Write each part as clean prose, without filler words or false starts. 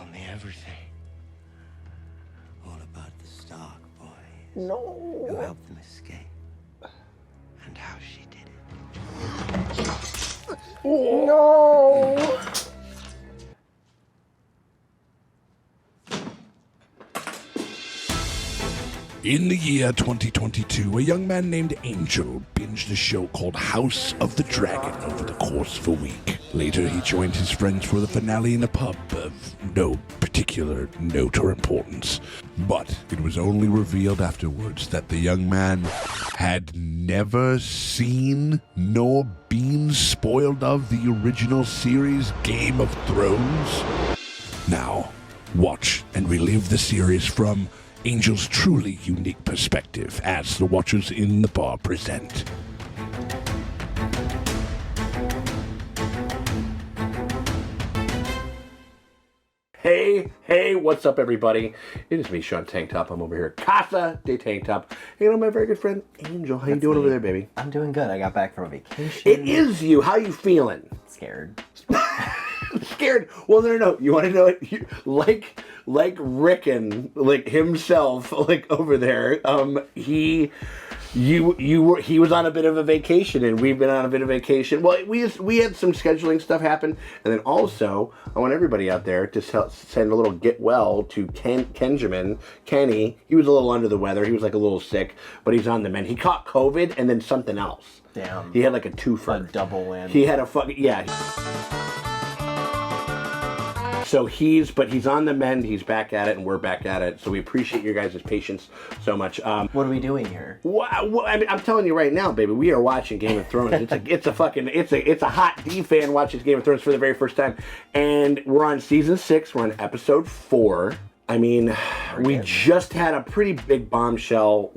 told me everything. All about the Stark boys. No. Who helped them escape. And how she did it. No. In the year 2022, a young man named Angel binged a show called House of the Dragon over the course of a week. Later, he joined his friends for the finale in a pub of no particular note or importance. But it was only revealed afterwards that the young man had never seen nor been spoiled of the original series Game of Thrones. Now, watch and relive the series from Angel's truly unique perspective as the Watchers in the Bar present. Hey, what's up, everybody? It is me, Sean Tank Top. I'm over here at Casa de Tank Top. You know, my very good friend, Angel. How you doing over there, baby? I'm doing good. I got back from a vacation. It is you. How you feeling? Scared. Scared? Well, no. You want to know it? Like Rickon, like himself, like over there. He was on a bit of a vacation, and we've been on a bit of vacation. Well, we had some scheduling stuff happen, and then also I want everybody out there to send a little get well to Kenjamin, Kenny. He was a little under the weather. He was like a little sick, but he's on the mend. He caught COVID and then something else. Damn. He had like a twofer. A double win. He had a fucking So he's on the mend, he's back at it, and we're back at it. So we appreciate your guys' patience so much. What are we doing here? I mean, I'm telling you right now, baby, we are watching Game of Thrones. It's a HotD fan watching Game of Thrones for the very first time. And we're on season 6, we're on episode 4. I mean, we just had a pretty big bombshell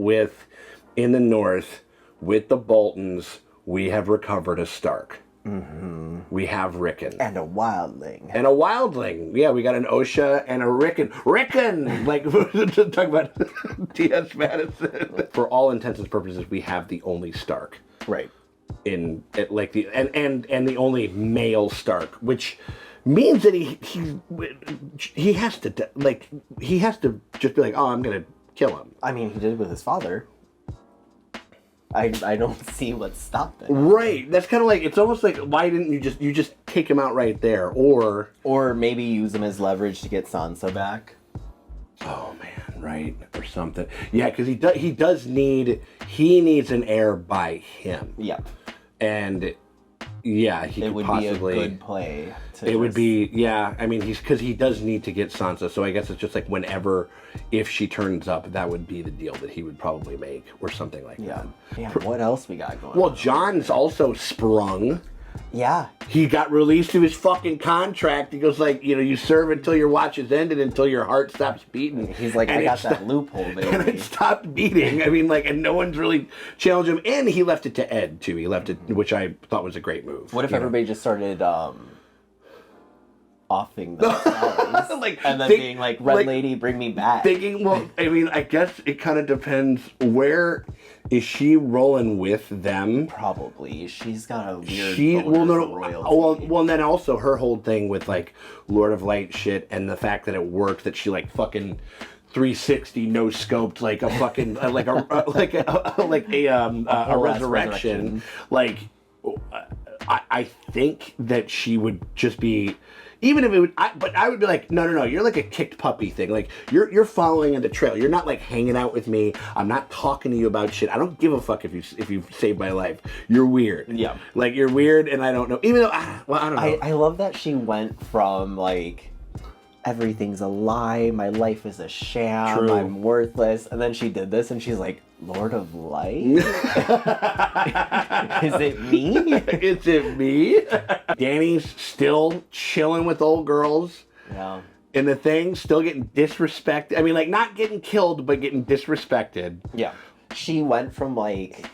in the north with the Boltons. We have recovered a Stark. Mm-hmm. We have Rickon. And a wildling. Yeah, we got an Osha and a Rickon. Like, talk about T.S. Madison. For all intents and purposes, we have the only Stark. Right. And the only male Stark, which means that he has to just be like, oh, I'm gonna kill him. I mean, he did it with his father. I don't see what's stopping. Right. That's kind of like, it's almost like, why didn't you just take him out right there? Or maybe use him as leverage to get Sansa back. Oh man, right, or something. Yeah, because he needs an heir by him. Yeah. And yeah, it would possibly be a good play. I mean, he does need to get Sansa, so I guess it's just like if she turns up, that would be the deal that he would probably make, or something like that. Yeah. What else we got going on? Well, John's also sprung. Yeah. He got released to his fucking contract. He goes like, you serve until your watch is ended, until your heart stops beating. He's like, I got that loophole, baby. And it stopped beating. I mean, and no one's really challenged him. And he left it to Ed, too. He left it, which I thought was a great move. What if everybody just started offing themselves? And then being like, Red Lady, bring me back. Well, I mean, I guess it kind of depends. Where is she rolling with them? Probably. She's got a weird royalty. Well, and then also her whole thing with like Lord of Light shit, and the fact that it worked, that she like fucking 360 no scoped like a fucking a resurrection. Like, I think that she would just be. Even if it would, but I would be like, no, you're like a kicked puppy thing. Like, you're following in the trail. You're not like hanging out with me. I'm not talking to you about shit. I don't give a fuck if you saved my life. You're weird. Yeah. Like, you're weird, and I don't know. Even though, I don't know. I love that she went from like, everything's a lie, my life is a sham, True. I'm worthless, and then she did this, and she's like, Lord of Light? Is it me? Is it me? Dany's still chilling with old girls. Yeah. In the thing, still getting disrespected. I mean, like, not getting killed, but getting disrespected. Yeah. She went from, like,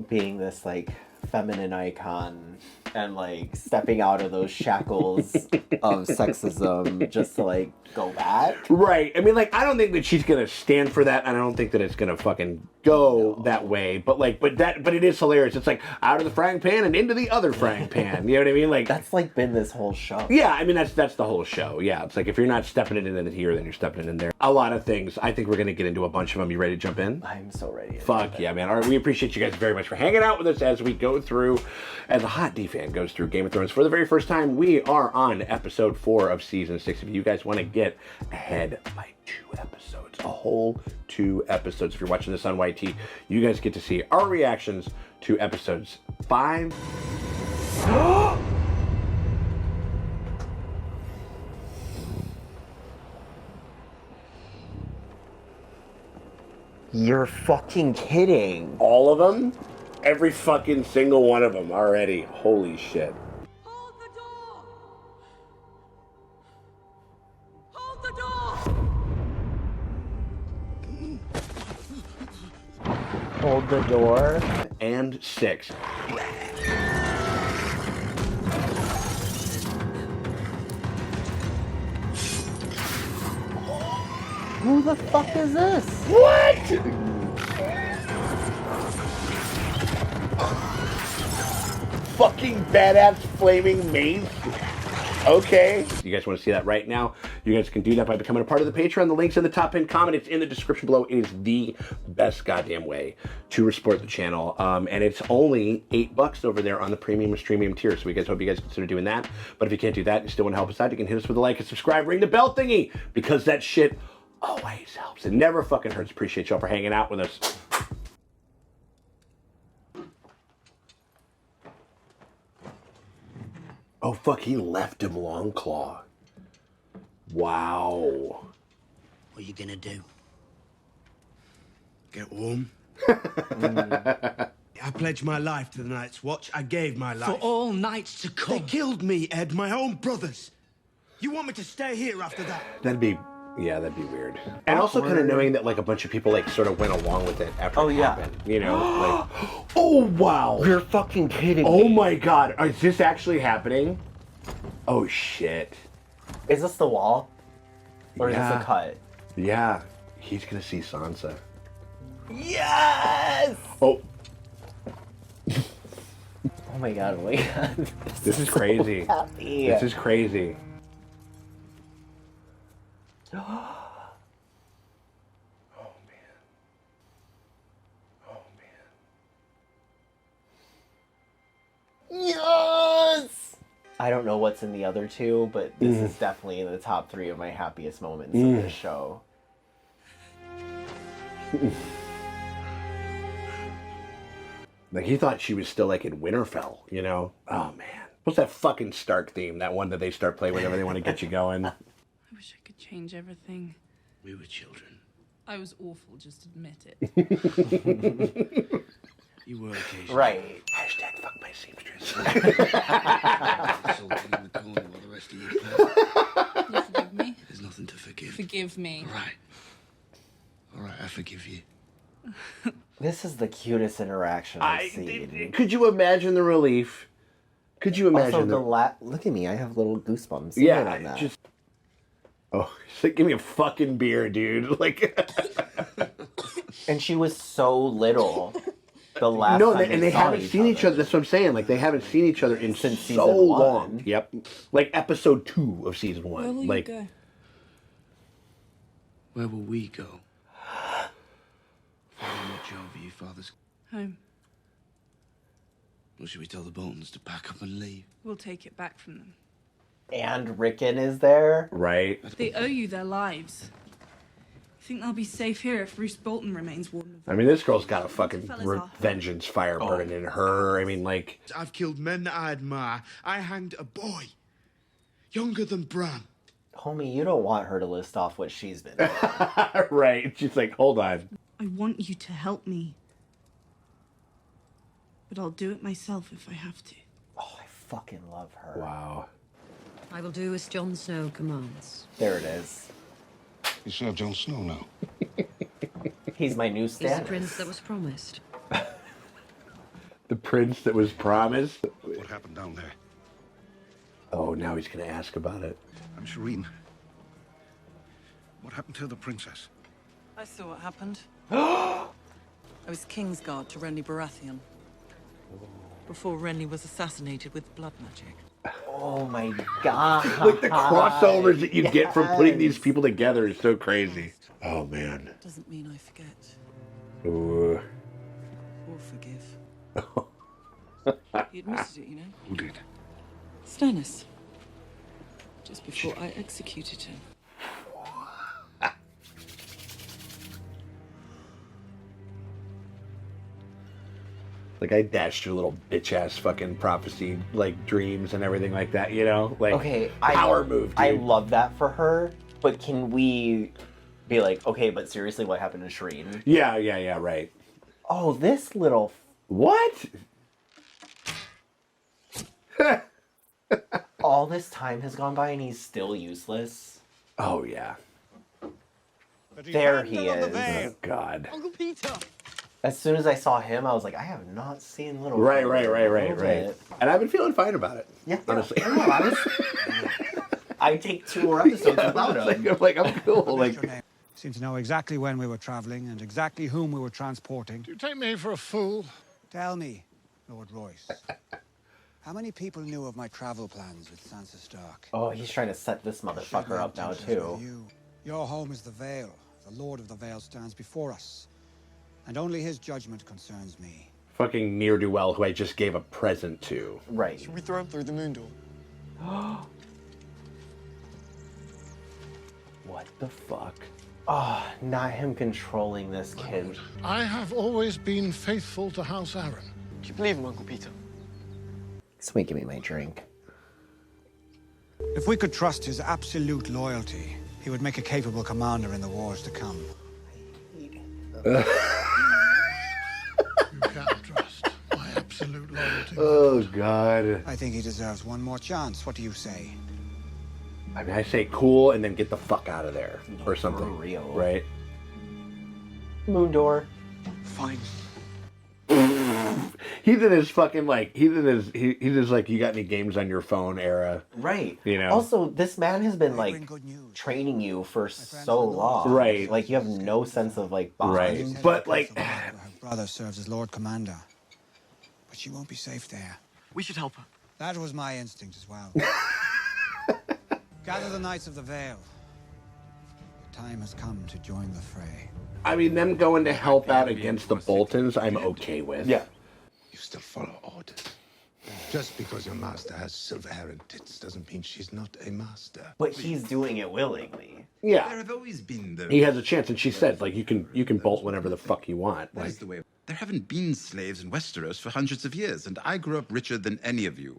being this, like, feminine icon and like stepping out of those shackles of sexism just to like go back. Right. I mean, like, I don't think that she's gonna stand for that, and I don't think that it's gonna fucking go that way. But like, but it is hilarious. It's like out of the frying pan and into the other frying pan. You know what I mean? Like That's like been this whole show. Yeah, I mean that's the whole show. Yeah, it's like if you're not stepping it in here, then you're stepping it in there. A lot of things. I think we're gonna get into a bunch of them. You ready to jump in? I'm so ready. Fuck yeah, man. All right, we appreciate you guys very much for hanging out with us as we go through, as a HotD fan goes through Game of Thrones for the very first time. We are on episode 4 of season 6. If you guys want to get ahead by 2 episodes, a whole 2 episodes. If you're watching this on YT, you guys get to see our reactions to episodes 5. You're fucking kidding. All of them? Every fucking single one of them already. Holy shit. Hold the door! Hold the door! Hold the door. And 6. Who the fuck is this? What? Fucking badass flaming mace. Okay. You guys want to see that right now? You guys can do that by becoming a part of the Patreon. The link's in the top pinned comment. It's in the description below. It is the best goddamn way to support the channel. And it's only $8 over there on the premium and streamium tier. So we guys hope you guys consider doing that. But if you can't do that and you still want to help us out, you can hit us with a like and subscribe. Ring the bell thingy, because that shit always helps. It never fucking hurts. Appreciate y'all for hanging out with us. Oh, fuck, he left him Longclaw. Wow. What are you gonna do? Get warm? I pledged my life to the Night's Watch. I gave my life. For all nights to come. They killed me, Ed, my own brothers. You want me to stay here after that? That'd be weird. And also kind of knowing that, like, a bunch of people, like, sort of went along with it after it happened. You know, like, oh, wow. You're fucking kidding me. Oh, my God. Is this actually happening? Oh, shit. Is this the wall? Or is this a cut? Yeah. He's gonna see Sansa. Yes! Oh. Oh my god, oh my god. This is crazy. Happy. This is crazy. Yes! I don't know what's in the other 2, but this is definitely in the top 3 of my happiest moments of this show. Like, he thought she was still, like, in Winterfell, you know? Oh, man. What's that fucking Stark theme? That one that they start playing whenever they want to get you going? I wish I could change everything. We were children. I was awful, just admit it. You were occasionally. Right. Hashtag fuck my seamstress. Sulking in the corner while the rest of you play. You forgive me? There's nothing to forgive. Forgive me. All right, I forgive you. This is the cutest interaction I've seen. Could you imagine the relief? Could you imagine Also, look at me, I have little goosebumps. Yeah, on that. just... Oh, she's like, give me a fucking beer, dude. Like... And she was so little. The last no, time and they haven't seen each other. That's what I'm saying. Like, they haven't seen each other in Since so season 1. long. Yep. Like, episode 2 of season 1. Where will like, you go? Where will we go? Following the job of you fathers. Home. Or should we tell the Boltons to pack up and leave? We'll take it back from them. And Rickon is there. right? They owe you their lives. You think they'll be safe here if Roose Bolton remains warden of I mean, this girl's got a fucking Fellas are. vengeance fire burning in her. I mean, like... I've killed men that I admire. I hanged a boy. Younger than Bran. Homie, you don't want her to list off what she's been doing. right. She's like, hold on. I want you to help me. But I'll do it myself if I have to. Oh, I fucking love her. Wow. I will do as Jon Snow commands. There it is. You serve Jon Snow now. He's my new He's the Stannis. prince that was promised. The prince that was promised. What happened down there? Oh, now he's going to ask about it. I'm Meereen. What happened to the princess? I saw what happened. I was Kingsguard to Renly Baratheon. Before Renly was assassinated with blood magic. Oh my god. Like the crossovers that you get from putting these people together is so crazy. Oh, man. Doesn't mean I forget. Ooh. Or forgive. He admitted it, you know. Who did? Stannis. Just before I executed him. Like, I dashed your little bitch-ass fucking prophecy, like, dreams and everything like that, you know? Like, Okay, power move, dude. I love that for her, but can we be like, okay, but seriously, what happened to Shireen? Yeah, right. Oh, this little... What? All this time has gone by and he's still useless. Oh, yeah. There he is. Oh, God. Uncle Peter! As soon as I saw him, I was like, I have not seen little... Right. Bit. And I've been feeling fine about it. Yeah, honestly. I take 2 more episodes without him. I'm cool. Like, Seem to know exactly when we were traveling and exactly whom we were transporting. You take me for a fool. Tell me, Lord Royce, how many people knew of my travel plans with Sansa Stark? Oh, he's trying to set this motherfucker up now, too. Your home is the Vale. The Lord of the Vale stands before us. And only his judgment concerns me. fucking ne'er-do-well who I just gave a present to. Right. Should we throw him through the moon door? What the fuck? Oh, not him controlling this kid. I have always been faithful to House Aaron. Do you believe him, Uncle Peter? Somebody give me my drink. If we could trust his absolute loyalty, he would make a capable commander in the wars to come. You can't trust my absolute loyalty. Oh, God. I think he deserves one more chance. What do you say? I mean, I say cool and then get the fuck out of there. Or something. For real. Right? Moon door. Fine. He's in his fucking, like, he's just like, you got any games on your phone era. Right. You know? Also, this man has been, like, training you for so long. Right. Like, you have no sense of, like, bond. Right. But, like... Her brother serves as Lord Commander. But she won't be safe there. We should help her. That was my instinct as well. Gather the Knights of the Vale. The time has come to join the fray. I mean, them going to help out against the Boltons, I'm okay with. Yeah. You still follow orders. Just because your master has silver hair and tits doesn't mean she's not a master. But he's doing it willingly. Yeah. There have always been those. He has a chance, and she said, like, you can bolt whenever the fuck you want. That Like, is the way. There haven't been slaves in Westeros for hundreds of years, and I grew up richer than any of you.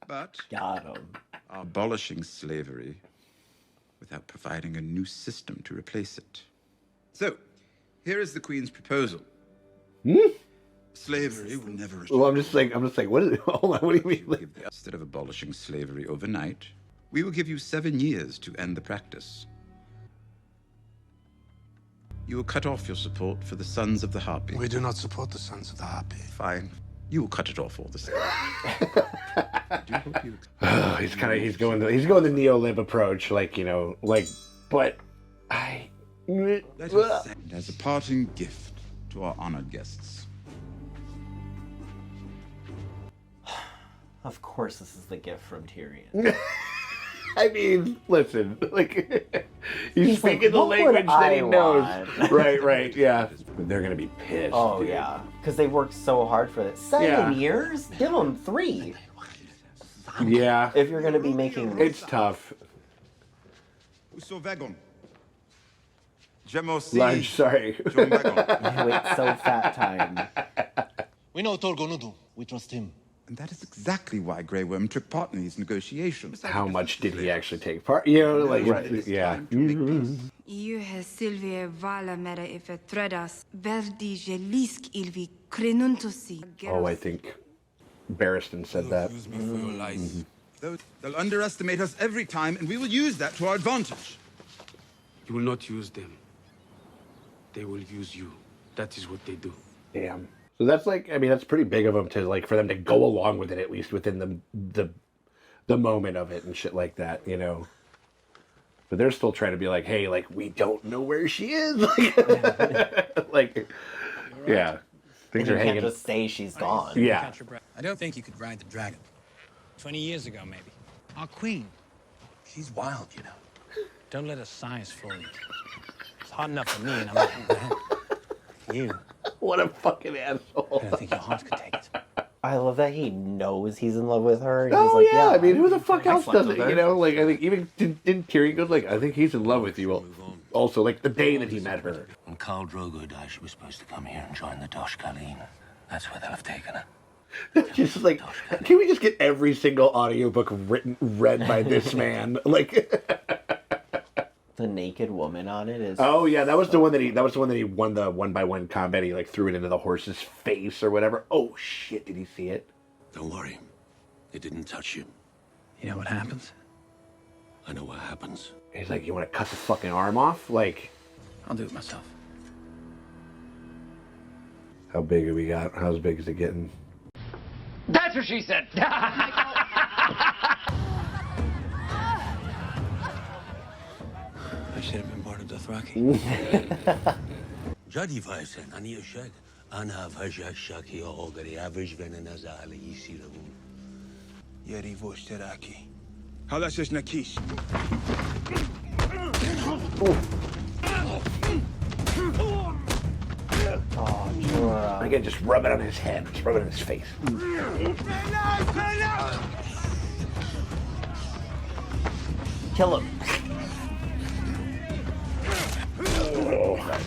But Got him. abolishing slavery without providing a new system to replace it. So, here is the Queen's proposal. Slavery will never return. well, I'm just like, what is it? Hold on, what do you mean? Like, Instead of abolishing slavery overnight, we will give you 7 years to end the practice. You will cut off your support for the Sons of the Harpy. We do not support the Sons of the Harpy. Fine. You will cut it off all the same. I do hope you he's going the neo-lib approach, like, you know, like, but I. Let us send as a parting gift to our honored guests. Of course, this is the gift from Tyrion. I mean, listen, like, he's speaking like, the what language would that he I knows. want? right, yeah. They're gonna be pissed. Oh, dude. yeah. Because they worked so hard for this. 7 years? Give them 3. Yeah. If you're going to be making... It's tough. Large, sorry. Wait, so fat time. We know Torgonudu. We trust him. And that is exactly why Grey Worm took part in these negotiations. How much did he actually take part? You know, like, yeah. EU has Sylvia Vala mera if tredas verdi gelisk ilvi crenuntosi. Oh, I think Barristan said that. They'll underestimate us every time, and we will use that to our advantage. You will not use them. They will use you. That is what they do. Damn. So that's like, I mean, that's pretty big of them to like for them to go along with it at least within the moment of it and shit like that, you know. But they're still trying to be like, hey, like we don't know where she is, like, yeah, things are hanging. Can't just say she's gone. Yeah. I don't think you could ride the dragon. 20 years ago, maybe. Our queen, she's wild, you know. Don't let her size fool you. It's hard enough for me, and I'm not for him. You. What a fucking asshole. I don't think your heart could take it. I love that he knows he's in love with her. And Oh he's like, yeah, I mean, who the I fuck else slept does with it? her. You know, like I think even didn't Tyrion go like, I think he's in love with you. Also, like the day that he met her. When Khal Drogo died, she was supposed to come here and join the Dosh Khaleen. That's where they'll have taken her. Just like, can we just get every single audiobook read by this man? Like, the naked woman on it is. oh yeah, that was the one that he won the 1-by-1 combat. He like threw it into the horse's face or whatever. Oh shit, did he see it? Don't worry. It didn't touch you. You know what happens? I know what happens. He's like, you want to cut the fucking arm off? Like, I'll do it myself. how big have we got? How big is it getting? That's what she said. I should have been part of Dothraki. Jadi Vaisen, Ani Osheg, Ana Vaja Shaki Ogari, average Venanazali, Yisirabu. Yeri Voshteraki. Halashes Nakish. Oh, Jorah. Again, just rub it on his head. Just rub it on his face. Kill him. Oh.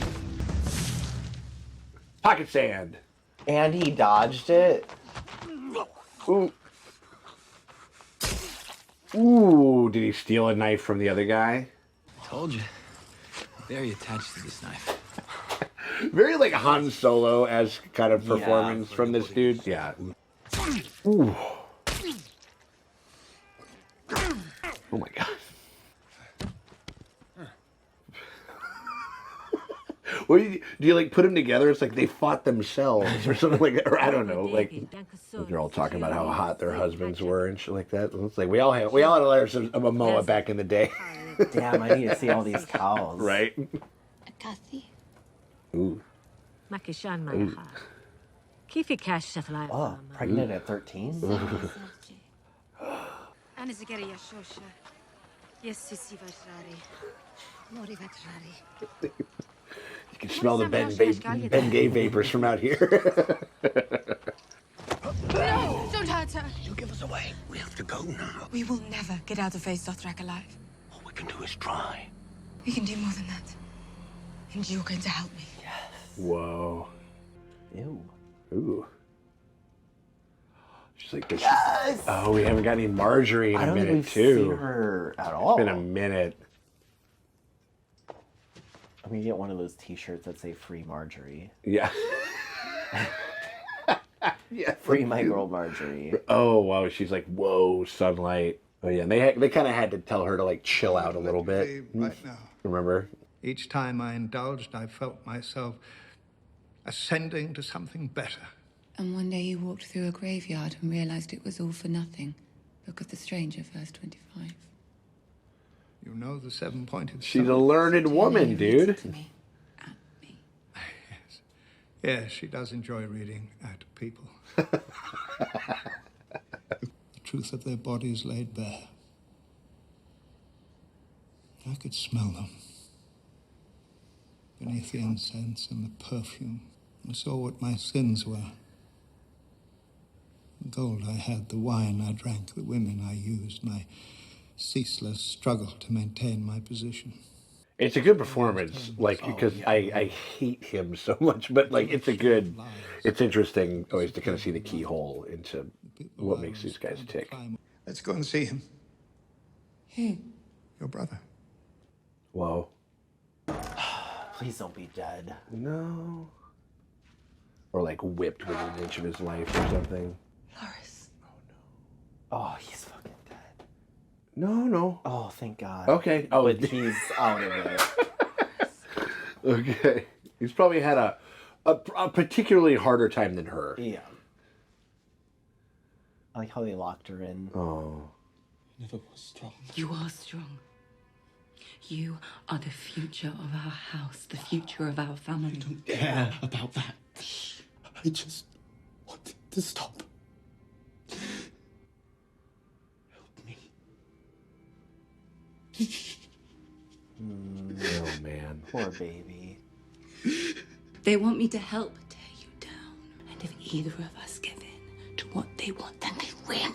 Pocket sand. And he dodged it. Ooh. Ooh, did he steal a knife from the other guy? Told you. Very attached to this knife. Very like Han Solo as kind of performance from this dude. Yeah. Ooh. Oh my god. What do you like put them together? It's like they fought themselves or something like that. Or I don't know. Like they're all talking about how hot their husbands were and shit like that. It's like we all had layers of a Momoa back in the day. Damn, I need to see all these cows. Right? Ooh. Oh, pregnant at 13? You can smell the Bengay vapors from out here. No, don't hurt her. You give us away. We have to go now. We will never get out of Face Dothraki alive. All we can do is try. We can do more than that. And you're going to help me. Whoa. Ew. Ooh. She's like this. Yes! Oh, we haven't got any Margaery in I a don't think minute, we've too. seen her at all. It's been a minute. I'm gonna get one of those T-shirts that say "Free Margaery." Yeah. Yeah. Free my girl Margaery. Oh wow, she's like, whoa, sunlight. Oh yeah, and they kind of had to tell her to like chill out a little bit. Right now. Remember? Each time I indulged, I felt myself ascending to something better. And one day you walked through a graveyard and realized it was all for nothing. Look at the stranger, verse 25. You know the seven-pointed She's a sword. learned woman, dude. Yes, she does enjoy reading at people. The truth of their bodies laid bare. I could smell them. Beneath the incense and the perfume, I saw what my sins were. The gold I had, the wine I drank, the women I used, my ceaseless struggle to maintain my position. It's a good performance, like, because I hate him so much, but like it's interesting always to kind of see the keyhole into what makes these guys tick. Let's go and see him. Who? Your brother. Whoa. Please don't be dead. No. Or like whipped within an inch of his life or something. Loris. Oh, he's fucking dead. No. Oh, thank God. Okay. Oh, but he's out of it. Okay. He's probably had a a particularly harder time than her. Yeah. I like how they locked her in. Oh. Never was strong. You are strong. You are the future of our house, the future of our family. I don't care about that. I just want it to stop. Oh, man. Poor baby. They want me to help tear you down. And if either of us give in to what they want, then they win.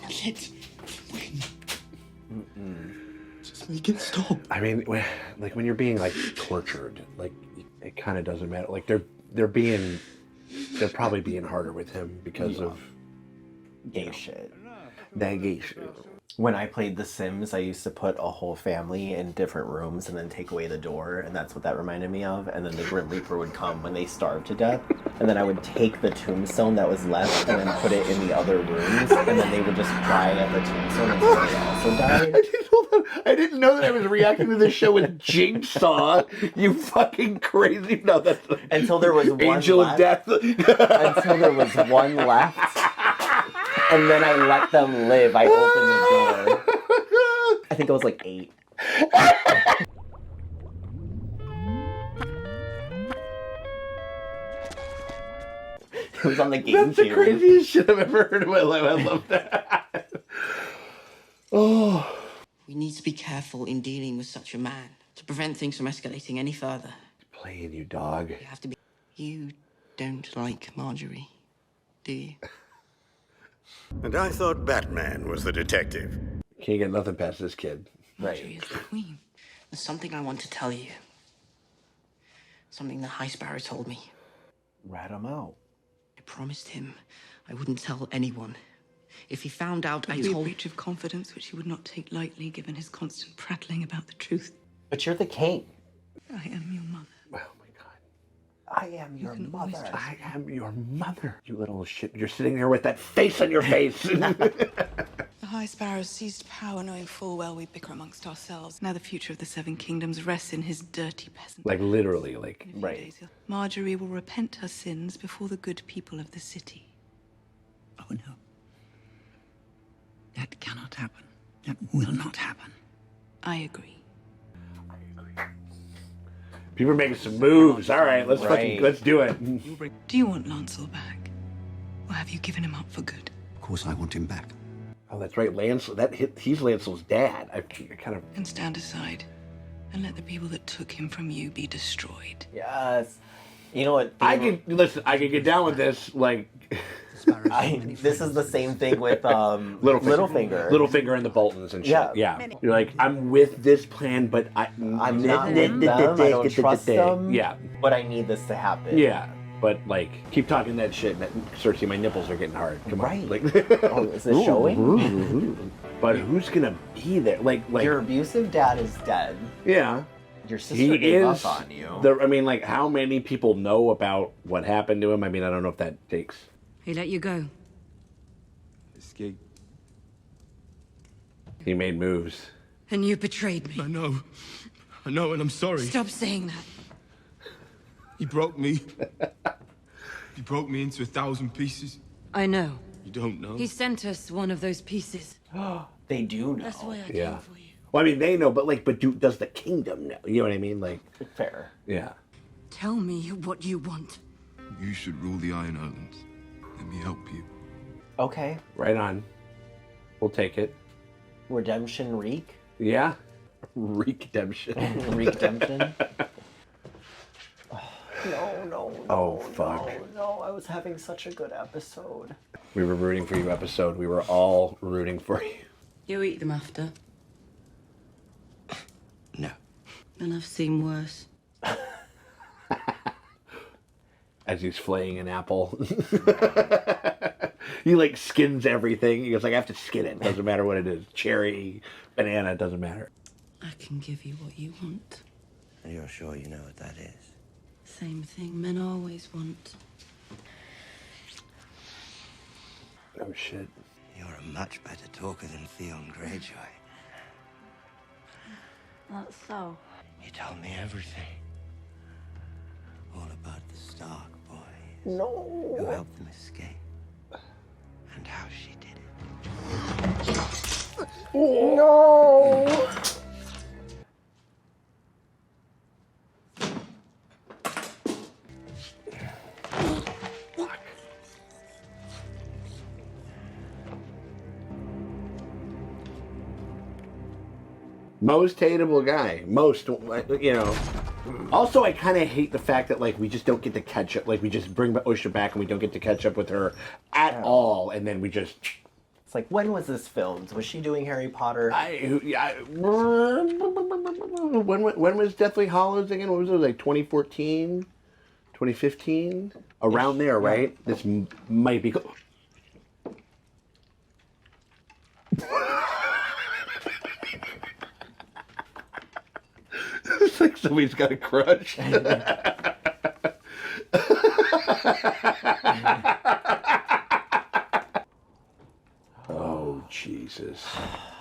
Just make it stop. I mean, like when you're being like tortured, like it kind of doesn't matter. Like they're probably being harder with him because of gay shit. That gay shit. When I played The Sims, I used to put a whole family in different rooms and then take away the door, and that's what that reminded me of. And then the Grim Reaper would come when they starved to death, and then I would take the tombstone that was left and then put it in the other rooms, and then they would just cry at the tombstone until they also died. I didn't know that I was reacting to this show with Jigsaw. You fucking crazy! No, that's until there was one Angel left. of Death. Until there was one left. And then I let them live. I opened the door. I think I was like 8. It was on the GameCube. That's the craziest shit I've ever heard in my life. I love that. Oh. We need to be careful in dealing with such a man to prevent things from escalating any further. Playing you, dog. You have to be. You don't like Margaery, do you? And I thought Batman was the detective. Can't get nothing past this kid. Margaery is the queen. There's something I want to tell you. Something the High Sparrow told me. Rat him out. I promised him I wouldn't tell anyone. If he found out I It would be a told... breach of confidence which he would not take lightly, given his constant prattling about the truth. But you're the king. I am your mother. I am your mother. I am your mother. You little shit. You're sitting there with that face on your face. The High Sparrow seized power, knowing full well we bicker amongst ourselves. Now the future of the Seven Kingdoms rests in his dirty peasant. Like literally, like Right. Margaery will repent her sins before the good people of the city. Oh, no. That cannot happen. That will not happen. I agree. People are making some moves. All right, let's do it. Do you want Lancel back? Or have you given him up for good? Of course I want him back. Oh, that's right, Lancel. He's Lancel's dad. I kind of. And stand aside and let the people that took him from you be destroyed. Yes. You know what? I could get down with this. Like, this is the same thing with Littlefinger. Littlefinger and the Boltons and shit. Yeah. You're like, I'm with this plan, but I'm not with them. I don't trust them. Yeah. But I need this to happen. Yeah. But like, keep talking that shit. Cersei, my nipples are getting hard. Come on. Like, oh, is this showing? But who's gonna be there? Like your abusive dad is dead. Yeah. Your sister gave up on you. I mean, like, how many people know about what happened to him? I mean, I don't know if that takes. He let you go. Escape. He made moves. And you betrayed me. I know, and I'm sorry. Stop saying that. He broke me. He broke me into 1,000 pieces. I know. You don't know? He sent us one of those pieces. They do know. That's why I Yeah. came for you. Well, I mean, they know, but like, does the kingdom know? You know what I mean? Like, fair. Yeah. Tell me what you want. You should rule the Iron Islands. Let me help you. Okay. Right on. We'll take it. Redemption Reek? Yeah. Redemption. Redemption? No. Oh, fuck. No, I was having such a good episode. We were rooting for you, episode. We were all rooting for you. You eat them after. No. And I've seen worse. As he's flaying an apple. He like skins everything. He goes like, I have to skin it. Doesn't matter what it is. Cherry, banana, doesn't matter. I can give you what you want. And you're sure you know what that is? Same thing men always want. Oh shit. You're a much better talker than Theon Greyjoy. That's so. You told me everything. All about the Stark boy. No. Who helped them escape. And how she did it. No. Most hateable guy. Most, you know. Also, I kind of hate the fact that, like, we just don't get to catch up. Like, we just bring Osha back and we don't get to catch up with her at all. And then we just... It's like, when was this filmed? Was she doing Harry Potter? When was Deathly Hallows again? What was it? Like 2014? 2015? Around there, right? Yeah. This might be... It's like somebody's got a crush. Oh, Jesus.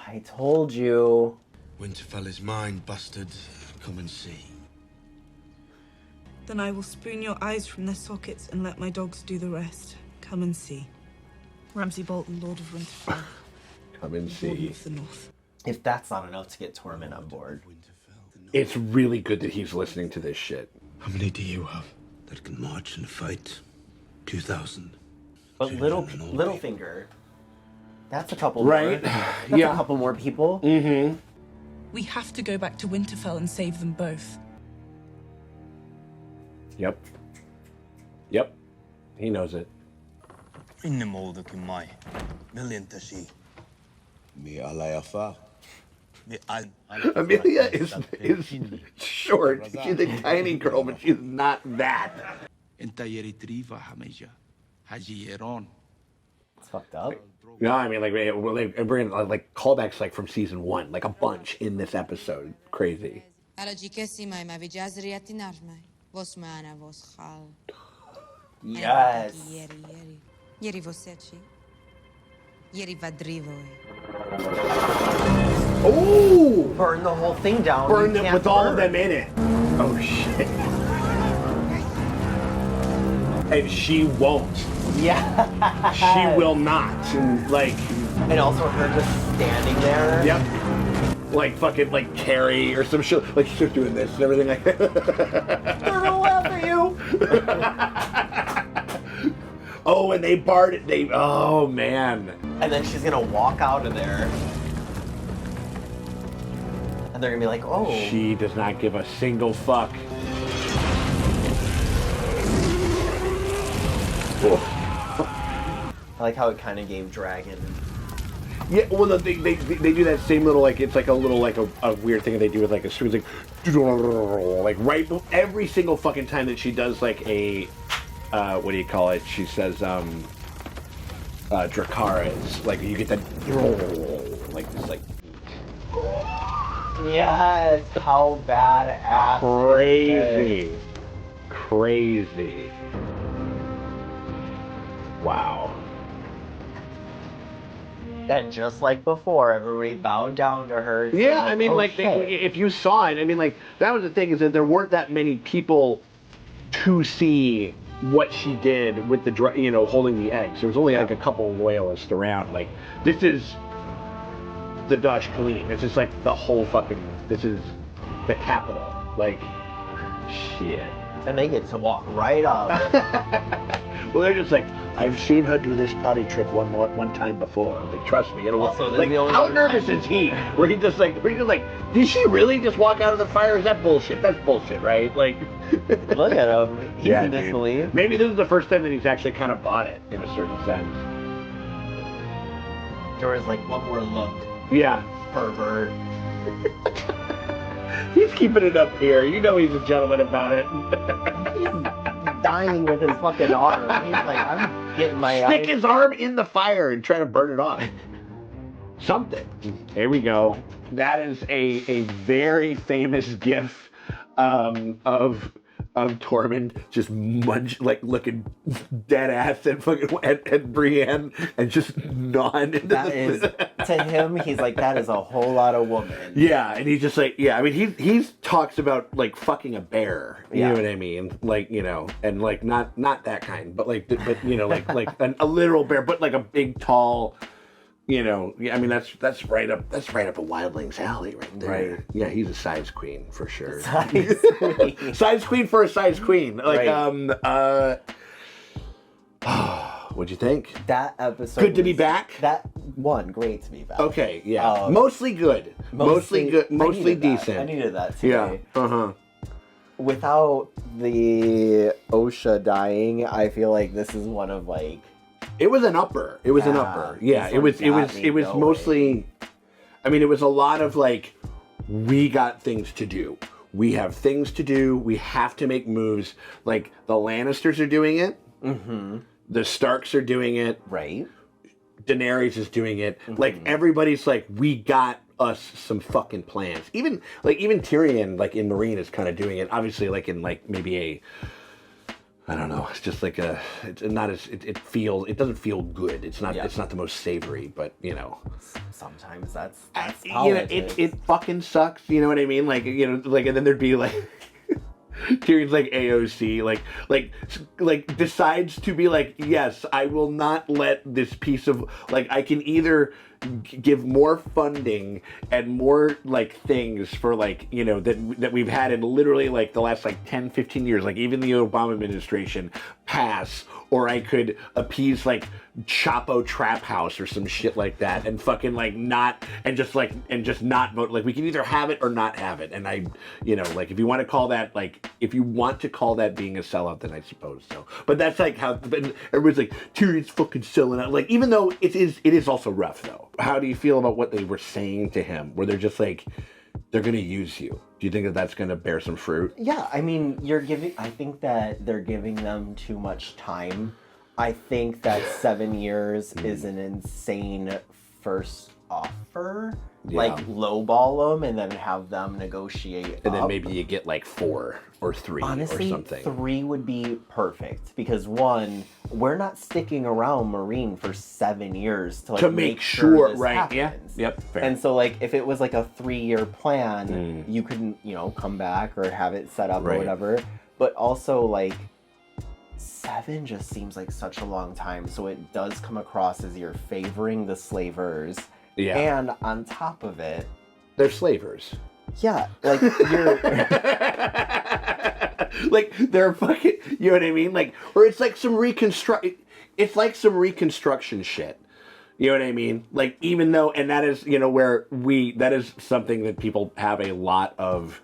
I told you. Winterfell is mine, bastard. Come and see. Then I will spoon your eyes from their sockets and let my dogs do the rest. Come and see. Ramsay Bolton, Lord of Winterfell. Come and see. Of the North. If that's not enough to get Tormund on board. It's really good that he's listening to this shit. How many do you have that can march and fight? 2,000. But Littlefinger, that's a couple right? more. That's a couple more people. Mm-hmm. We have to go back to Winterfell and save them both. Yep. Yep. He knows it. Amelia is short. She's a tiny girl, but she's not that. It's fucked up. No, I mean, like, they bring like callbacks like from season 1, like a bunch in this episode. Crazy. Yes. Oh! Burn the whole thing down. Burn them with all of them in it. Oh shit. And she won't. Yeah. She will not. Like. And also her just standing there. Yep. Like fucking like Carrie or some shit. Like she's just doing this and everything like that. They're gonna laugh at you. Oh, and they barred it. Oh man. And then she's gonna walk out of there. And they're gonna be like, oh. She does not give a single fuck. I like how it kind of gave Dragon. Yeah, well, they do that same little, like, it's like a little, like, a weird thing they do with, like, a string, like, right, every single fucking time that she does, like, a, what do you call it? She says, Dracarys, like, you get that, like, this, like, yes, how badass. Crazy. Crazy. Wow. And just like before, everybody bowed down to her. Yeah, I mean, like, okay. if you saw it, I mean, like, that was the thing, is that there weren't that many people to see what she did with the, you know, holding the eggs. There was only, like, a couple loyalists around. Like, this is the Dutch Queen. This is, like, the whole fucking, this is the capital. Like, shit. And they get to walk right up. Well, they're just like, I've seen her do this potty trick one time before. Like, trust me, it'll Also, like, how nervous is he? Where he just like, did she really just walk out of the fire? Is that bullshit? That's bullshit, right? Like, look at him. He yeah, can disbelieve. Maybe this is the first time that he's actually kind of bought it in a certain sense. Jorah's like, one more look. Yeah. Pervert. He's keeping it up here. You know he's a gentleman about it. He's dying with his fucking arm. He's like, I'm getting my Stick his arm in the fire and try to burn it off. Something. Here we go. That is a very famous gif of of Tormund just looking dead ass at fucking at Brienne and just gnawing into That is, to him, he's like, that is a whole lot of woman. Yeah, and he's just like, yeah, I mean, he talks about, like, fucking a bear, you know what I mean? Like, you know, and, like, not that kind, but, you know, like a literal bear, but, like, a big, tall, you know, I mean, that's right up a wildling's alley right there. Right. Yeah, he's a size queen, for sure. Size queen. Size queen for a size queen. Like, what'd you think? That episode. Good to be back? That one, great to be back. Okay, yeah. Mostly good. Mostly good. Mostly decent. I needed that today. Yeah. Without the Osha dying, I feel like this is one of, like... It was an upper. It was an upper. Yeah, it was mostly... I mean, it was a lot of, like, we got things to do. We have things to do. We have to make moves. Like, the Lannisters are doing it. Mm-hmm. The Starks are doing it. Right. Daenerys is doing it. Mm-hmm. Like, everybody's like, we got us some fucking plans. Even Tyrion, like, in Meereen is kind of doing it. Obviously, like, in, like, maybe a... I don't know. It's just like it's not as it doesn't feel good. It's not the most savory, but you know. Sometimes that's you know, it fucking sucks. You know what I mean? Like, you know, like, and then there'd be like Tyrion's like AOC, like decides to be like, yes, I will not let this piece of, like, I can either give more funding and more, like, things for, like, you know, that we've had in literally, like, the last, like, 10, 15 years, like, even the Obama administration pass, or I could appease, like, Chapo Trap House or some shit like that, and fucking, like, not vote. Like, we can either have it or not have it. And I, you know, like, if you want to call that being a sellout, then I suppose so. But that's, like, how everybody's like, Tyrion's fucking selling out. Like, even though it is also rough, though. How do you feel about what they were saying to him, where they're just like, they're going to use you? Do you think that that's going to bear some fruit? Yeah, I mean, I think that they're giving them too much time. I think that 7 years is an insane first offer. Yeah. Like, lowball them and then have them negotiate. And then maybe you get like 4 or 3 Honestly, or something. 3 would be perfect because, one, we're not sticking around Meereen for 7 years to make sure this happens. Yeah, yep. Fair. And so, like, if it was like a 3-year plan, you could, you know, come back or have it set up or whatever. But also, like, 7 just seems like such a long time, so it does come across as you're favoring the slavers. Yeah. And on top of it, they're slavers. Yeah, like, you're... like, they're fucking, you know what I mean? Like, or it's like some it's like some reconstruction shit. You know what I mean? Like, even though, and that is, you know, that is something that people have a lot of,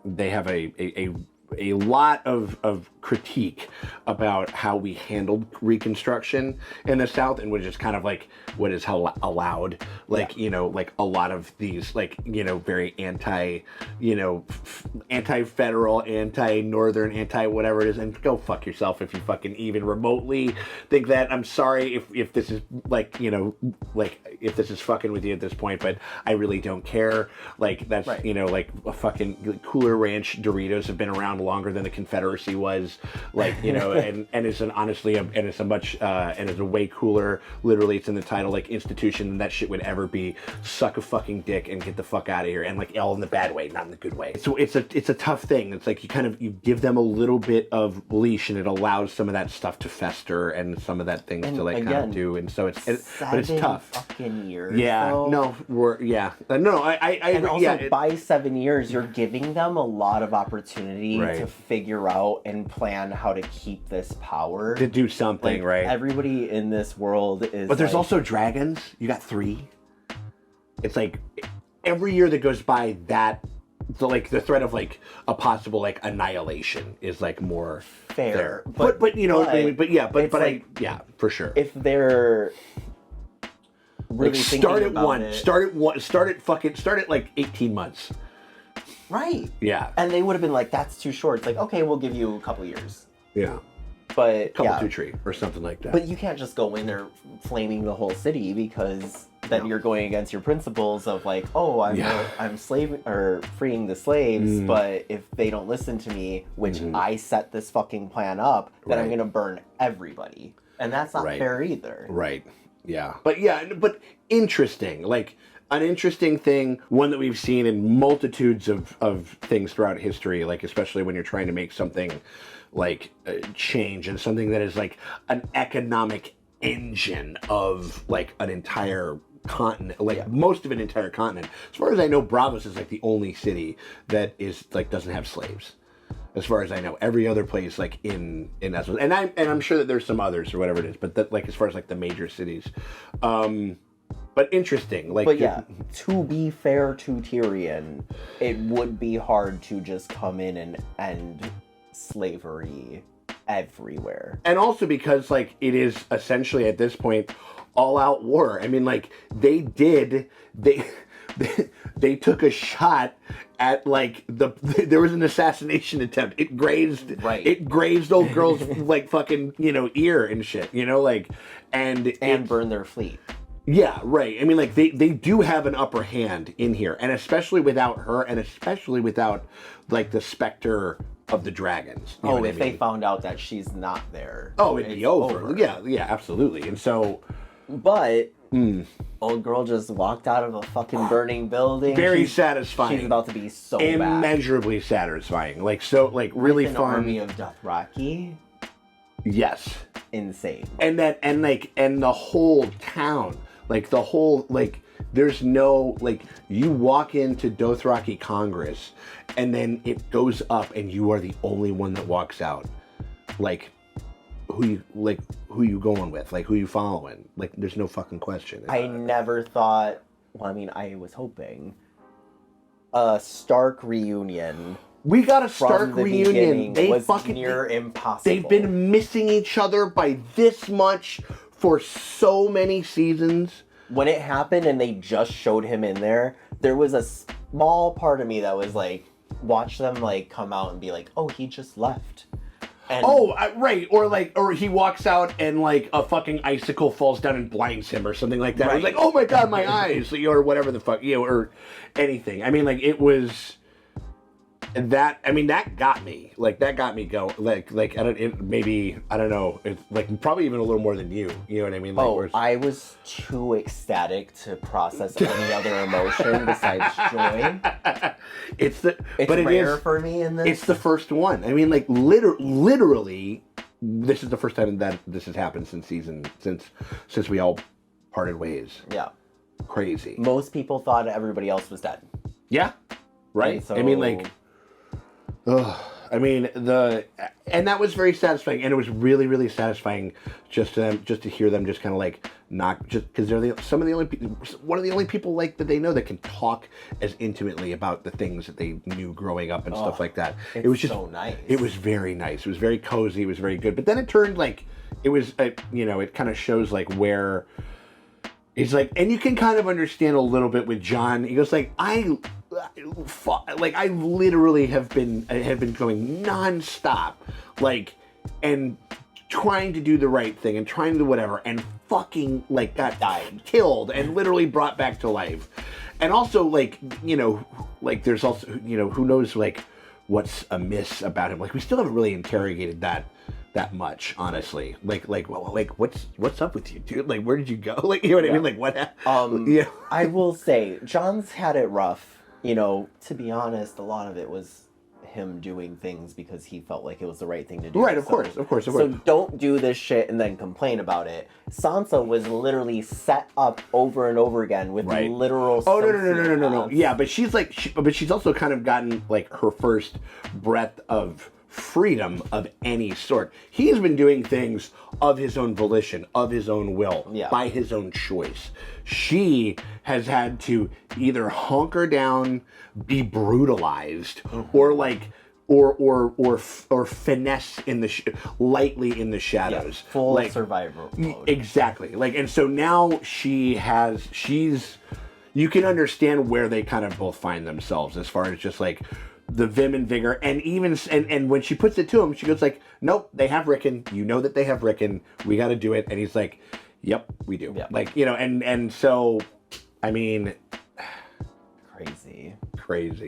they have a lot of critique about how we handled Reconstruction in the South, and which is kind of like what is allowed, like, you know, like a lot of these, like, you know, very anti-federal, anti-northern, anti-whatever it is, and go fuck yourself if you fucking even remotely think that. I'm sorry if this is, like, you know, like, if this is fucking with you at this point, but I really don't care. Like, that's, you know, like, a fucking Cooler Ranch Doritos have been around longer than the Confederacy was, like, you know, and it's a way cooler, literally, it's in the title, like, institution than that shit would ever be. Suck a fucking dick and get the fuck out of here, and, like, all in the bad way, not in the good way. So it's a tough thing. It's like you give them a little bit of leash, and it allows some of that stuff to fester and some of that things to, like, kind of do, and so but it's tough. Fucking years. Yeah. Though. No. And also, by 7 years, you're giving them a lot of opportunity to figure out and plan how to keep this power. To do something, like, right? Everybody in this world is. But there's like, also dragons. You got 3. It's like every year that goes by, that the threat of, like, a possible, like, annihilation is, like, more fair. But you know, but for sure. If they're really start at like 18 months. Right. Yeah. And they would have been like, that's too short. It's like, okay, we'll give you a couple years. Yeah. But couple two tree or something like that. But you can't just go in there flaming the whole city, because then you're going against your principles of like, oh, I'm freeing the slaves, but if they don't listen to me, which I set this fucking plan up, then I'm gonna burn everybody, and that's not fair either. Right. Yeah. But interesting. Like, an interesting thing, one that we've seen in multitudes of things throughout history, like especially when you're trying to make something like change, and something that is like an economic engine of like an entire continent, like most of an entire continent. As far as I know, Bravos is like the only city that is like doesn't have slaves. As far as I know, every other place like in Essos, and I'm sure that there's some others or whatever it is, but that, like as far as like the major cities. But interesting, like. But yeah, to be fair to Tyrion, it would be hard to just come in and end slavery everywhere. And also because, like, it is essentially at this point all-out war. I mean, like, they took a shot at like there was an assassination attempt. It grazed old girl's like fucking ear and shit. Like and burned their fleet. Yeah, right. I mean, like, they do have an upper hand in here, and especially without her, and especially without, like, the specter of the dragons. Oh, if they found out that she's not there. Oh, it'd be over. Yeah, absolutely. And so... But, old girl just walked out of a fucking burning building. Very satisfying. She's about to be so bad. Immeasurably satisfying. Like, so, like, really With fun. an army of Dothraki? Yes. Insane. And the whole town... Like, the whole, like, there's no, like, you walk into Dothraki Congress, and then it goes up, and you are the only one that walks out. Like, who you going with? Like, who you following? Like, there's no fucking question. I never thought, well, I mean, I was hoping, a Stark reunion. We got a Stark reunion. They was fucking near impossible. They've been missing each other by this much for so many seasons. When it happened and they just showed him in there was a small part of me that was like, watch them like come out and be like, oh, he just left. And right. Or he walks out and like a fucking icicle falls down and blinds him or something like that. Right. It was like, oh my God, my eyes, or whatever the fuck, or anything. I mean, like, it was... That got me. Like, that got me go. Like I don't know. It's like probably even a little more than you. You know what I mean? Like, I was too ecstatic to process any other emotion besides joy. It's rare it is, for me in this. It's the first one. I mean, like, literally, this is the first time that this has happened since we all parted ways. Yeah. Crazy. Most people thought everybody else was dead. Yeah. Right. So, I mean, like. And that was very satisfying, and it was really, really satisfying just to hear them just kind of like just because they're one of the only people like that they know that can talk as intimately about the things that they knew growing up and stuff like that. It was just so nice. It was very nice. It was very cozy. It was very good. But then it turned like it was it kind of shows like where it's like, and you can kind of understand a little bit with Jon. He goes like, I literally have been going nonstop, like, and trying to do the right thing and trying to do whatever, and fucking like got killed and literally brought back to life. And also, like, like there's also, who knows like what's amiss about him. Like, we still haven't really interrogated that much, honestly. Like what's up with you, dude? Like, where did you go? Like, you know what I mean? Like, what happened? I will say Jon's had it rough. To be honest, a lot of it was him doing things because he felt like it was the right thing to do. Right, of course. So don't do this shit and then complain about it. Sansa was literally set up over and over again with literal. Oh no! Yeah, but she's like, but she's also kind of gotten like her first breath of freedom of any sort. He has been doing things of his own volition, of his own will, by his own choice. She has had to either hunker down, be brutalized, or like, or finesse in the lightly in the shadows, full like, survival mode. Exactly. Like, and so now she's. You can understand where they kind of both find themselves as far as just like the vim and vigor, and even and when she puts it to him, she goes like, "Nope, they have Rickon. You know that they have Rickon. We got to do it." And he's like, "Yep, we do." Yep. Like, and so I mean, crazy.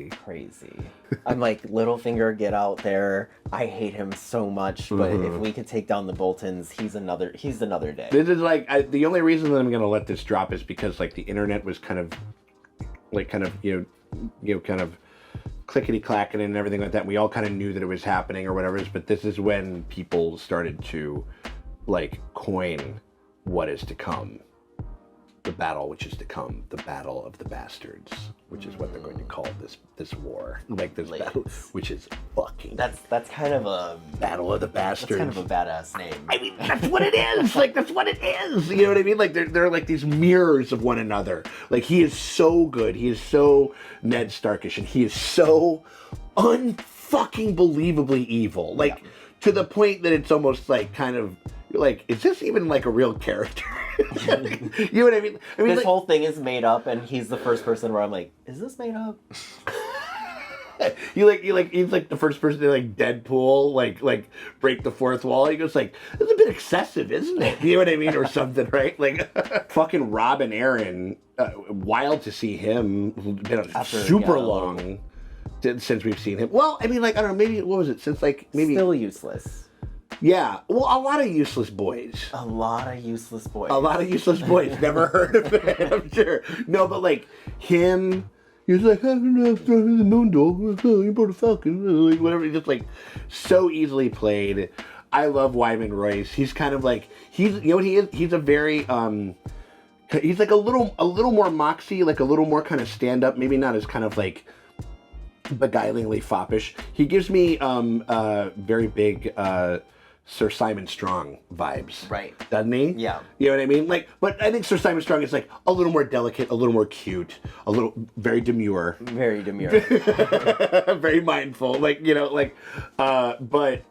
I'm like, Littlefinger, get out there. I hate him so much, but if we could take down the Boltons, he's another day. This is like the only reason that I'm gonna let this drop is because like the internet was kind of clickety clacking and everything like that. We all kind of knew that it was happening or whatever. But this is when people started to like coin what is to come. The battle which is to come, the battle of the bastards, which is what they're going to call this war, like this battle, which is fucking. That's kind of a battle of the bastards. That's kind of a badass name. I mean, that's what it is. Like that's what it is. You know what I mean? Like they're like these mirrors of one another. Like he is so good. He is so Ned Starkish, and he is so unfucking believably evil. Like to the point that it's almost like kind of. You're like, is this even like a real character? You know what I mean? This like, whole thing is made up, and he's the first person where I'm like, is this made up? he's like the first person to like Deadpool, like break the fourth wall. He goes like, it's a bit excessive, isn't it? You know what I mean, or something, right? Like fucking Rob and Aaron, wild to see him. Been super long since we've seen him. Well, I mean, like I don't know, maybe what was it? Since like maybe still useless. Yeah, well, a lot of useless boys. A lot of useless boys. Never heard of it, I'm sure. No, but like him, he was like, I don't know, the moon dog, you brought a falcon, like whatever. He's just like so easily played. I love Wyman Royce. He's kind of like you know what he is? He's a very he's like a little more moxie, like a little more kind of stand up. Maybe not as kind of like beguilingly foppish. He gives me very big. Sir Simon Strong vibes. Right. Doesn't he? Yeah. You know what I mean? Like, but I think Sir Simon Strong is like a little more delicate, a little more cute, a little very demure. Very demure. Very mindful. Like, you know, like but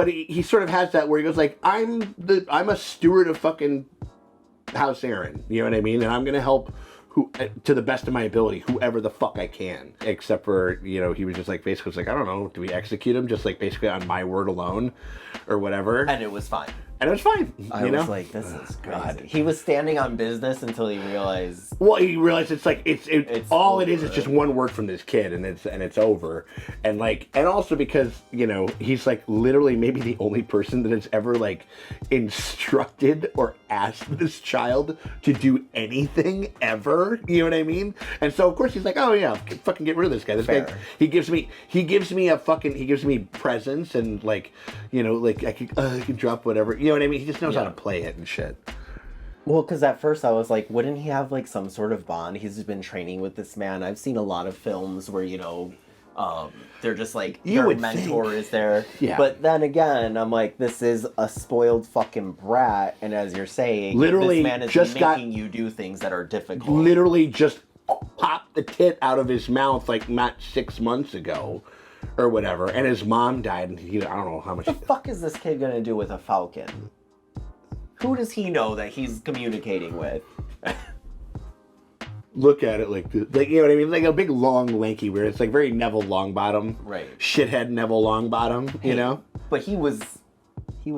he sort of has that where he goes like, I'm a steward of fucking House Aaron. You know what I mean? And I'm gonna help to the best of my ability, whoever the fuck I can. Except for, you know, he was just like, basically was like, I don't know, do we execute him just like basically on my word alone or whatever? And it was fine. And it was fine. I was like, this is crazy. He was standing on business until he realized. Well, he realized it's like it's all over. It is just one word from this kid, and it's over. And like, and also because, you know, he's like literally maybe the only person that has ever like instructed or asked this child to do anything ever. You know what I mean? And so of course he's like, oh yeah, fucking get rid of this guy. This guy, he gives me presents and like, you know, like I can drop whatever. You know what I mean? He just knows how to play it and shit. Well, because at first I was like, wouldn't he have like some sort of bond? He's just been training with this man. I've seen a lot of films where, you know, they're just like, their mentor is there. Yeah. But then again, I'm like, this is a spoiled fucking brat. And as you're saying, literally this man is just making you do things that are difficult. Literally just popped the tit out of his mouth like not 6 months ago. Or whatever, and his mom died, and I don't know how much. What the fuck is this kid gonna do with a falcon? Who does he know that he's communicating with? Look at it like this, like, you know what I mean, like a big long lanky weird. It's like very Neville Longbottom, right? Shithead Neville Longbottom, you know. But he was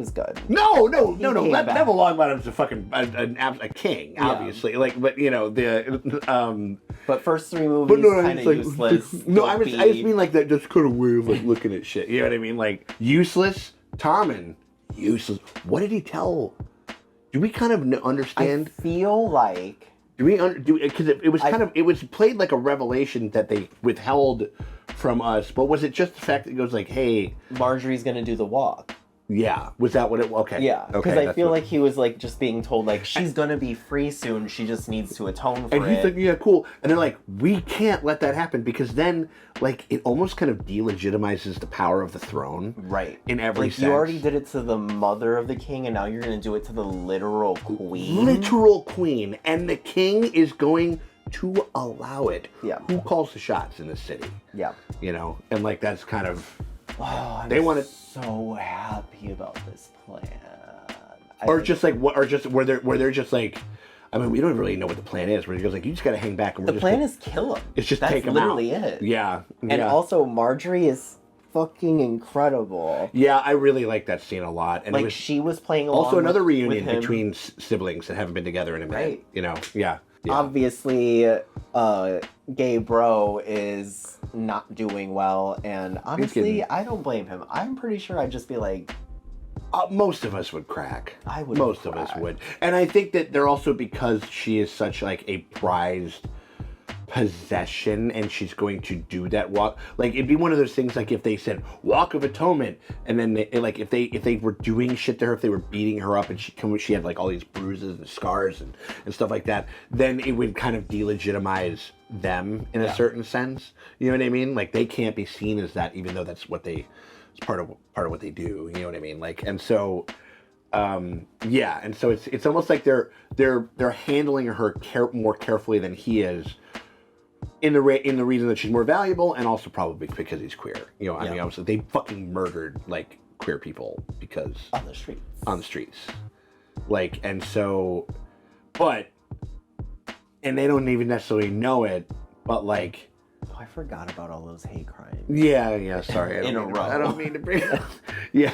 good. No. Neville Longbottom's a fucking a king, obviously. Yeah. Like, but you know the But first 3 movies kind of like, useless. No, I just mean like that. Just kind of way of like looking at shit. You know what I mean? Like useless. Tommen, useless. What did he tell? Do we kind of understand? I feel like. Do we because it was kind of it was played like a revelation that they withheld from us, but was it just the fact that it goes like, hey, Margaery's gonna do the walk? Yeah, was that what it? Okay, yeah, because okay, I feel like he was like just being told like she's gonna be free soon. She just needs to atone for it. And he's like, yeah, cool. And they're like, we can't let that happen because then like it almost kind of delegitimizes the power of the throne, right? In every sense. You already did it to the mother of the king, and now you're gonna do it to the literal queen. Literal queen, and the king is going to allow it. Yeah. Who calls the shots in this city? Yeah. You know, and like that's kind of. Oh, I'm they want to so happy about this plan. Or just like what? Or just where they're just like, I mean, we don't really know what the plan is. Where he goes like, you just got to hang back. And the plan is kill him. It's just That's take him out. literally it. Yeah. And also, Margaery is fucking incredible. Yeah, I really like that scene a lot. And like it was, she was playing along also another with reunion him. between siblings that haven't been together in a minute. Right. You know. Yeah. Obviously, gay bro is not doing well, and honestly, I don't blame him. I'm pretty sure I'd just be like... most of us would crack. I would. Most of us would. And I think that they're also, because she is such like a prized possession and she's going to do that walk, like it'd be one of those things like if they said walk of atonement and then they, like if they were doing shit to her, if they were beating her up and she had like all these bruises and scars and stuff like that, then it would kind of delegitimize them in a certain sense. You know what I mean? Like they can't be seen as that, even though that's what it's part of what they do. You know what I mean? Like, and so and so it's almost like they're handling her more carefully than he is, in the reason that she's more valuable, and also probably because he's queer. You know, I mean, obviously they fucking murdered like queer people because on the streets, like, and so, and they don't even necessarily know it, but like. Oh, I forgot about all those hate crimes. Yeah. Sorry, in a row. I don't mean to bring. Yeah.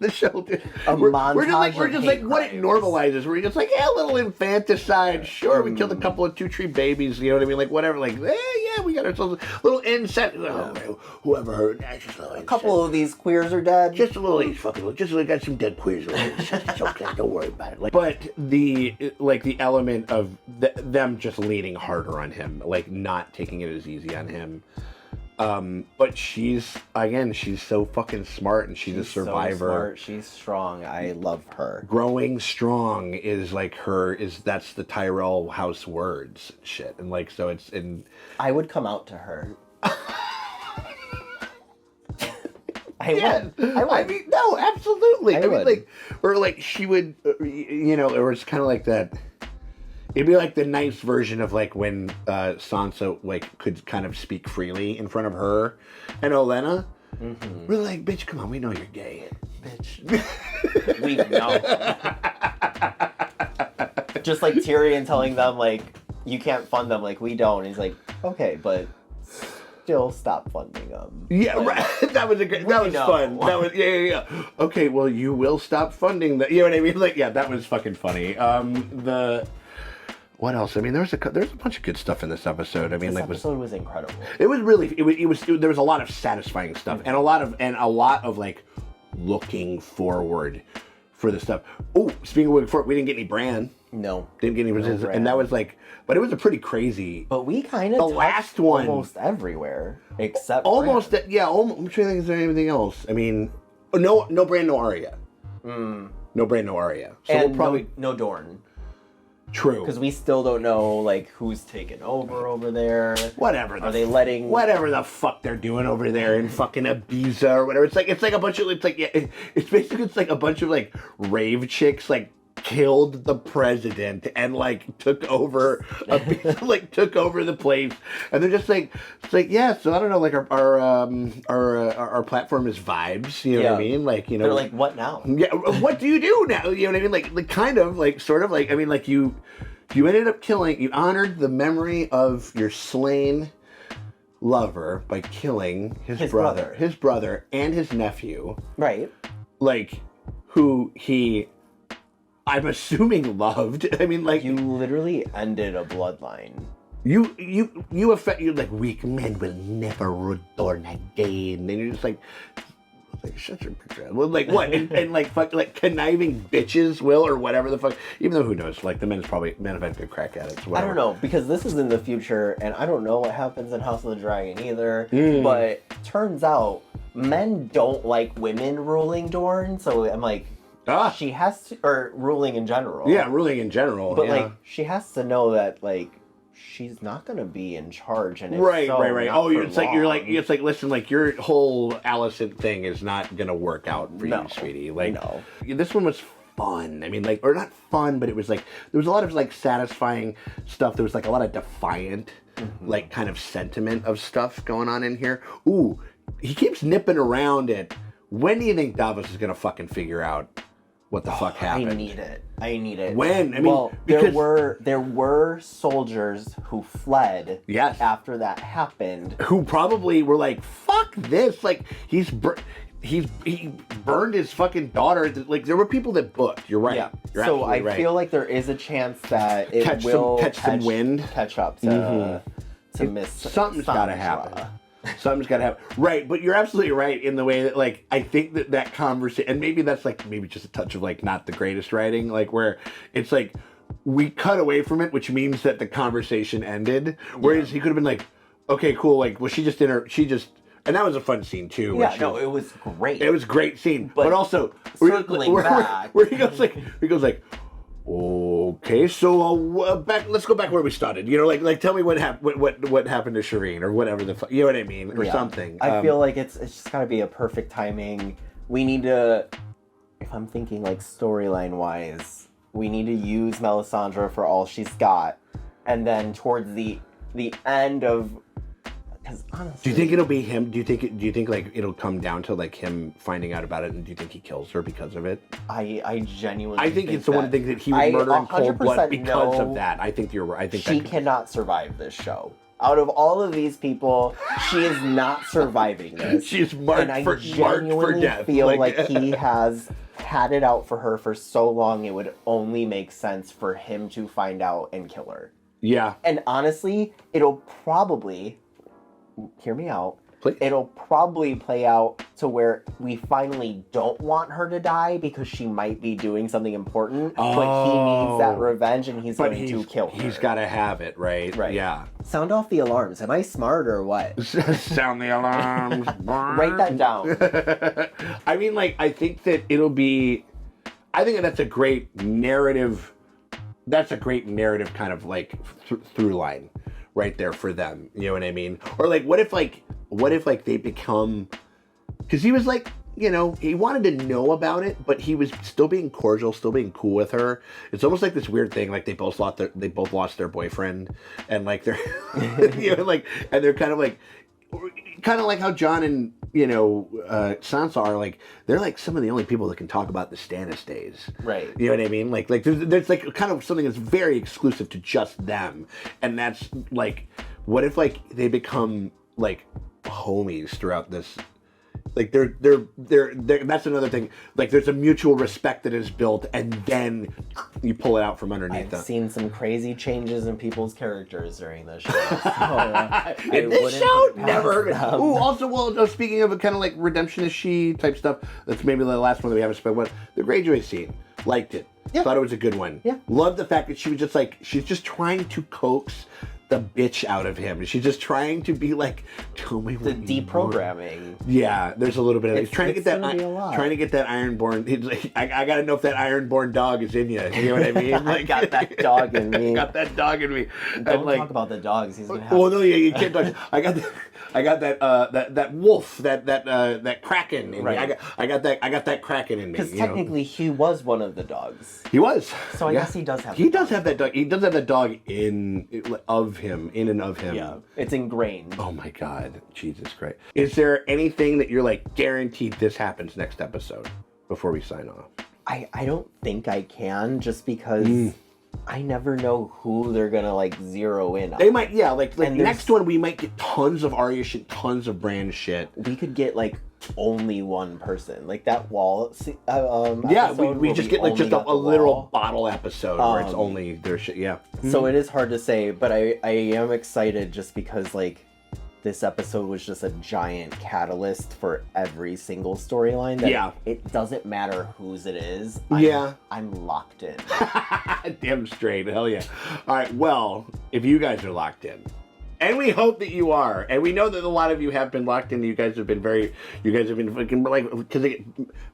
The show. We're just like what it normalizes. We're just like, yeah, a little infanticide. Sure, we killed a couple of 2-tree babies. You know what I mean? Like whatever. Like, yeah, we got ourselves a little incest. Oh, whoever heard? A couple of these queers are dead. Just a little. Just got some dead queers. It's okay. Don't worry about it. Like, but the element of them just leaning harder on him, like not taking it as easy on him. But she's so fucking smart, and she's a survivor. So smart. She's strong. I love her. Growing strong is like that's the Tyrell house words shit. And like, so it's in. I would come out to her. I would. I mean, no, absolutely. I mean, like, or like she would, or it's kind of like that. It'd be like the nice version of like when Sansa like could kind of speak freely in front of her and Olenna. Mm-hmm. We're like, bitch, come on, we know you're gay, bitch. We know. Just like Tyrion telling them like, you can't fund them, like we don't. And he's like, okay, but still stop funding them. Yeah, right. That was fun. That was yeah. Okay, well you will stop funding that. You know what I mean? Like, yeah, that was fucking funny. What else? I mean, there's a bunch of good stuff in this episode. I mean, this episode was incredible. It was really. There was a lot of satisfying stuff, and a lot of like looking forward for the stuff. Oh, speaking of looking forward, we didn't get any Bran. No, didn't get any Bran, and that was like. But it was a pretty crazy. But we kind of the last one almost everywhere except almost Bran. I'm trying to think. Is there anything else? I mean, no Bran, no Arya. No Bran, no Arya. So and we'll probably no Dorne. True. Because we still don't know, like, who's taken over there. Whatever. They letting... Whatever the fuck they're doing over there in fucking Ibiza or whatever. It's like a bunch of... It's like, yeah, it's basically, it's like a bunch of, like, rave chicks, like, killed the president and, like, took over took over the place. And they're just like, it's like, yeah, so I don't know, like, our platform is vibes, you know what I mean? Like, you know. They're like, what now? Yeah, what do you do now? You know what I mean? Like kind of, like, sort of, like, I mean, like, you ended up you honored the memory of your slain lover by killing his brother and his nephew. Right. Like, who he... I'm assuming loved. I mean, like, you literally ended a bloodline. You affect you like weak men will never return again, and you're just like shut your picture. Well, like what? and like fuck, like conniving bitches will or whatever the fuck. Even though who knows? Like the men have had a good crack at it. So I don't know because this is in the future, and I don't know what happens in House of the Dragon either. But turns out men don't like women ruling Dorne, so I'm like. She has to, or ruling in general. Yeah, ruling in general. But like, she has to know that like she's not gonna be in charge, and right. Oh, it's like listen, like your whole Alicent thing is not gonna work out for you, sweetie. Like, this one was fun. I mean, like, or not fun, but it was like there was a lot of like satisfying stuff. There was like a lot of defiant, like kind of sentiment of stuff going on in here. Ooh, he keeps nipping around it. When do you think Davos is gonna fucking figure out what the fuck happened? I need it. When? I mean, well, there were soldiers who fled. Yes. After that happened. Who probably were like, "Fuck this!" Like he burned his fucking daughter. Like there were people that booked. You're right. Yeah. You're So I right. feel like there is a chance that it catch will some wind, catch up to Miss. Something's got to happen. Something's got to happen. Right, but you're absolutely right in the way that, like, I think that conversation, and maybe that's, like, maybe just a touch of, like, not the greatest writing, like, where it's, like, we cut away from it, which means that the conversation ended, whereas he could have been like, okay, cool, like, well, and that was a fun scene, too. Yeah, no, it was great. It was a great scene, but also, circling back. where he goes, like, okay, so let's go back where we started. You know, like tell me what happened to Shireen or whatever you know what I mean, or something. I feel like it's just got to be a perfect timing. We need to, if I'm thinking like storyline wise, we need to use Melisandre for all she's got, and then towards the end of. Because honestly, do you think it'll be him? Do you think like it'll come down to like him finding out about it, and do you think he kills her because of it? I genuinely. I think it's the one thing that he would murder in cold blood because of that. I think you're right. I think she cannot survive this show. Out of all of these people, she is not surviving this. She's marked for death. Feel like he has had it out for her for so long. It would only make sense for him to find out and kill her. Yeah. And honestly, it'll probably. Hear me out. Please. It'll probably play out to where we finally don't want her to die because she might be doing something important, but he needs that revenge and he's going to kill her. He's got to have it, right? Right. Yeah. Sound off the alarms. Am I smart or what? Sound the alarms. Write that down. I mean, like, I think that it'll be... I think that's a great narrative... That's a great narrative kind of, like, through line. Right there for them, you know what I mean? Or like, what if they become? Because he was like, you know, he wanted to know about it, but he was still being cordial, still being cool with her. It's almost like this weird thing, like they both lost their boyfriend, and like they're, you know, like, and they're kind of like how Jon and Sansa are, like they're like some of the only people that can talk about the Stannis days, right? You know what I mean? Like there's like kind of something that's very exclusive to just them, and that's like, what if like they become like homies throughout this? Like they're that's another thing. Like there's a mutual respect that is built, and then you pull it out from underneath them. I've seen some crazy changes in people's characters during this show. So, in this show, never heard of it. Ooh, also, well, speaking of a kind of like redemptionist she type stuff, that's maybe the last one that we haven't spoken about. The Greyjoy scene, liked it. Yeah. Thought it was a good one. Yeah. Loved the fact that she was just like, she's just trying to coax the bitch out of him. She's just trying to be like, tell me what the deprogramming. Yeah, there's a little bit of it. Trying to get that Ironborn. He's like, I gotta know if that Ironborn dog is in you. You know what I mean? Like, I got that dog in me. Got that dog in me. Don't talk about the dogs. He's gonna have. Well, no, yeah, you can't talk. I got that wolf, that kraken in right. me. I got that kraken in me. Because technically, he was one of the dogs. He was. So I guess he does have. He does have that dog. He does have that dog in and of him. Yeah, it's ingrained. Oh my God, Jesus Christ! Is there anything that you're like guaranteed this happens next episode before we sign off? I don't think I can, just because I never know who they're gonna like zero in on. They might, yeah, like next one we might get tons of Arya shit, tons of Bran shit. We could get like only one person, like that wall. Yeah, we just get like just a literal bottle episode where it's only their shit. Yeah. So it is hard to say, but I am excited just because like this episode was just a giant catalyst for every single storyline. Yeah. It doesn't matter whose it is. I'm locked in. Damn straight. Hell yeah. All right. Well, if you guys are locked in, and we hope that you are, and we know that a lot of you have been locked in. You guys have been fucking like, because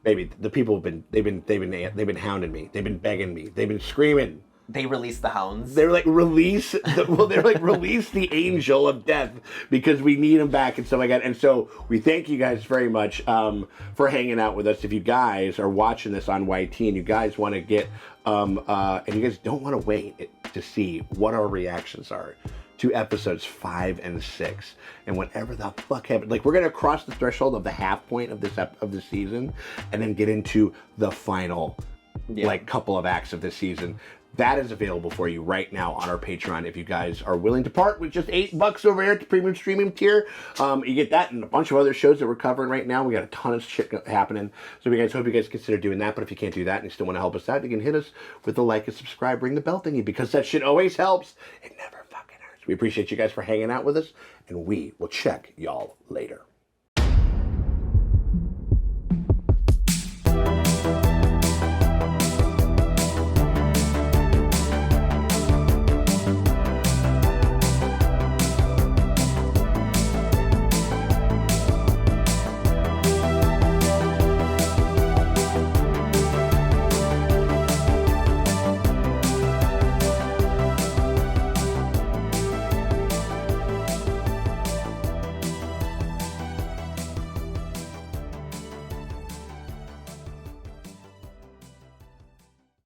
baby, the people have been they've been hounding me. They've been begging me. They've been screaming. They released the hounds. They're like release the angel of death because we need him back and stuff like that. And so we thank you guys very much for hanging out with us. If you guys are watching this on YT and you guys want to get and you guys don't want to wait to see what our reactions are to episodes 5 and 6 and whatever the fuck happened. Like, we're gonna cross the threshold of the half point of this season and then get into the final like couple of acts of this season. That is available for you right now on our Patreon if you guys are willing to part with just $8 over here at the premium streaming tier. You get that and a bunch of other shows that we're covering right now. We got a ton of shit happening. So we guys hope you guys consider doing that. But if you can't do that and you still want to help us out, you can hit us with the like and subscribe, ring the bell thingy, because that shit always helps. It never fucking hurts. We appreciate you guys for hanging out with us, and we will check y'all later.